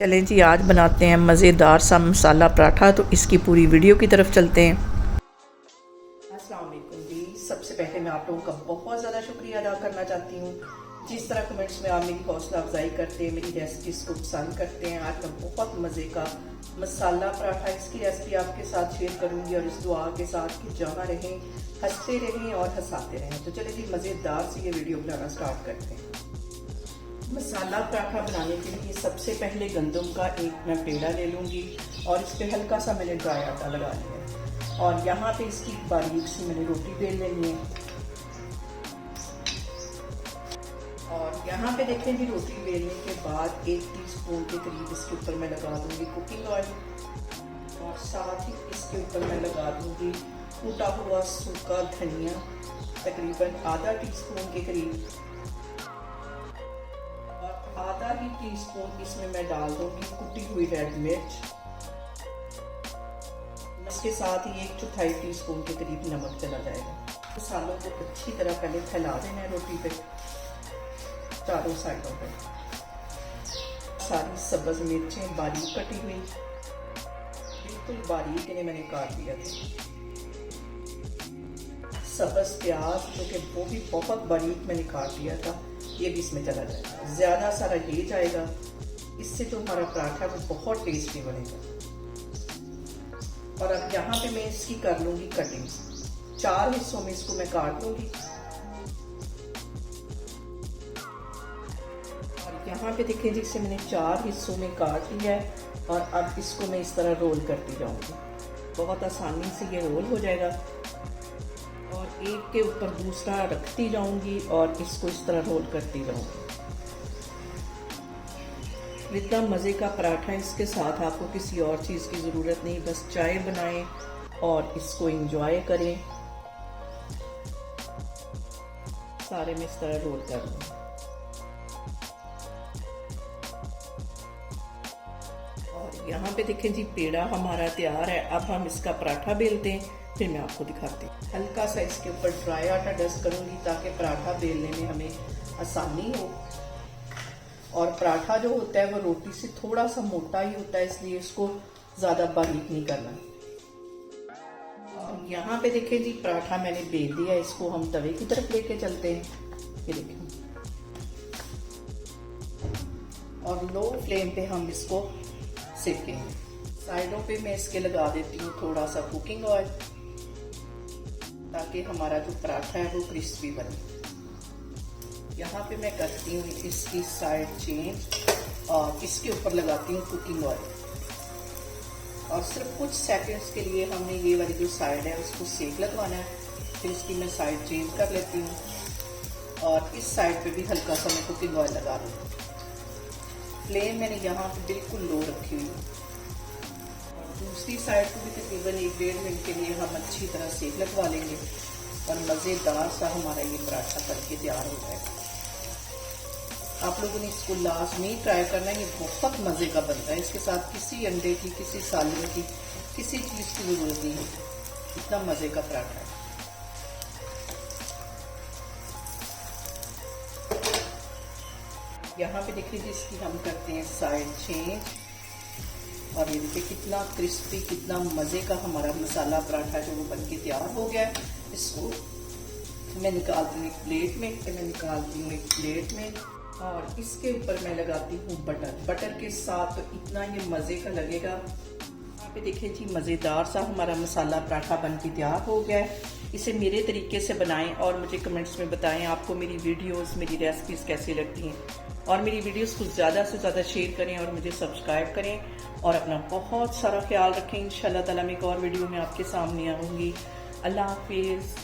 चलें जी, आज बनाते हैं मज़ेदार सा मसाला पराठा। तो इसकी पूरी वीडियो की तरफ चलते हैं। अस्सलाम वालेकुम जी। सबसे पहले मैं आप लोगों का बहुत ज़्यादा शुक्रिया अदा करना चाहती हूँ। जिस तरह कमेंट्स में आप मेरी हौसला अफजाई करते हैं, मेरी रेसिपीज़ को पसंद करते हैं। आज मैं बहुत मज़े का मसाला पराठा इसकी रेसिपी आपके साथ शेयर करूँगी और इस दुआ के साथ कि जहाँ रहें, हंसते रहें और हंसाते रहें। तो चलिए जी, मज़ेदार सी ये वीडियो बनाना स्टार्ट करते हैं। मसाला पराठा बनाने के लिए सबसे पहले गंदम का एक मैं पेड़ा ले लूँगी और इस पर हल्का सा मैंने ड्राई आटा लगा लिया है और यहाँ पे इसकी बारीक सी मैंने रोटी बेल लेनी है। और यहाँ पे देखें जी, रोटी बेलने के बाद 1 टीस्पून के करीब इसके ऊपर मैं लगा दूँगी कुकिंग ऑयल और साथ ही इसके ऊपर मैं लगा दूँगी कूटा हुआ सूखा धनिया, तकरीबन आधा टीस्पून के करीब। आधा ही टीस्पून इसमें मैं डाल दूंगी कुटी हुई रेड मिर्च। इसके साथ ही 1/4 टीस्पून के करीब नमक चला जाएगा। मसालों को अच्छी तरह पहले फैला देना है रोटी पे चारों साइडों पे। सारी सब्ज मिर्चें बारीक कटी हुई, बिल्कुल बारीक इन्हें मैंने काट दिया था। सब्ज प्याज जो कि वो भी बहुत बारीक मैंने काट दिया था, ये भी इसमें चला जाएगा। ज़्यादा सारा ये जाएगा, इससे जो हमारा पराठा वो बहुत टेस्टी बनेगा। और अब यहाँ पे मैं इसकी कर लूँगी कटिंग। 4 हिस्सों में इसको मैं काट लूँगी। और यहाँ पे देखिए जिसे मैंने 4 हिस्सों में काट लिया है और अब इसको मैं इस तरह रोल करती जाऊँगी। बहुत आसानी से ये रोल हो जाएगा और एक के ऊपर दूसरा रखती जाऊंगी और इसको इस तरह रोल करती जाऊंगी। इतना मज़े का पराठा, इसके साथ आपको किसी और चीज़ की ज़रूरत नहीं, बस चाय बनाएं और इसको एंजॉय करें। सारे में इस तरह रोल कर लूँ और यहाँ पे देखें जी, पेड़ा हमारा तैयार है। अब हम इसका पराठा बेलते हैं, फिर मैं आपको दिखाती हूँ। हल्का सा इसके ऊपर ड्राई आटा डस्ट करूँगी ताकि पराठा बेलने में हमें आसानी हो। और पराठा जो होता है वो रोटी से थोड़ा सा मोटा ही होता है, इसलिए इसको ज़्यादा बारीक नहीं करना। और यहाँ पे देखें जी, पराठा मैंने बेल दिया, इसको हम तवे की तरफ लेके चलते हैं। ये देखें, और लो फ्लेम पे हम इसको सेकेंगे। साइडों पे मैं इसके लगा देती हूँ थोड़ा सा कुकिंग ऑयल ताकि हमारा जो पराठा है वो क्रिस्पी बने। यहाँ पे मैं करती हूँ इसकी साइड चेंज और इसके ऊपर लगाती हूँ कुकिंग ऑयल और सिर्फ कुछ सेकंड्स के लिए हमने ये वाली जो साइड है उसको सेक लगवाना है। फिर इसकी मैं साइड चेंज कर लेती हूँ और इस साइड पे भी हल्का सा मैं कुकिंग ऑयल लगा दूँ। फ्लेम मैंने यहाँ पे बिल्कुल लो रखी हुई है। दूसरी साइड को भी तकरीबन 1-1.5 मिनट के लिए हम अच्छी तरह सेक लगवा लेंगे और मज़ेदार सा हमारा ये पराठा करके तैयार हो जाएगा। आप लोगों ने इसको लाजमी ट्राई करना है, ये बहुत मज़े का बनता है। इसके साथ किसी अंडे की, किसी सालन की, किसी चीज़ की ज़रूरत नहीं होती, इतना मज़े का पराठा है। यहाँ पे देखिए जिसकी हम करते हैं साइड चेंज और ये देखिए कितना क्रिस्पी, कितना मज़े का हमारा मसाला पराठा जो वो बनके तैयार हो गया है। इसको मैं निकालती हूँ एक प्लेट में और इसके ऊपर मैं लगाती हूँ बटर के साथ। तो इतना ये मज़े का लगेगा। यहाँ पे देखिए जी, मज़ेदार सा हमारा मसाला पराठा बनके तैयार हो गया है। इसे मेरे तरीके से बनाएं और मुझे कमेंट्स में बताएं आपको मेरी वीडियोस, मेरी रेसिपीज़ कैसी लगती हैं। और मेरी वीडियोस को ज़्यादा से ज़्यादा शेयर करें और मुझे सब्सक्राइब करें और अपना बहुत सारा ख्याल रखें। इंशाल्लाह ताला मैं एक और वीडियो में आपके सामने आऊँगी। अल्लाह हाफिज़।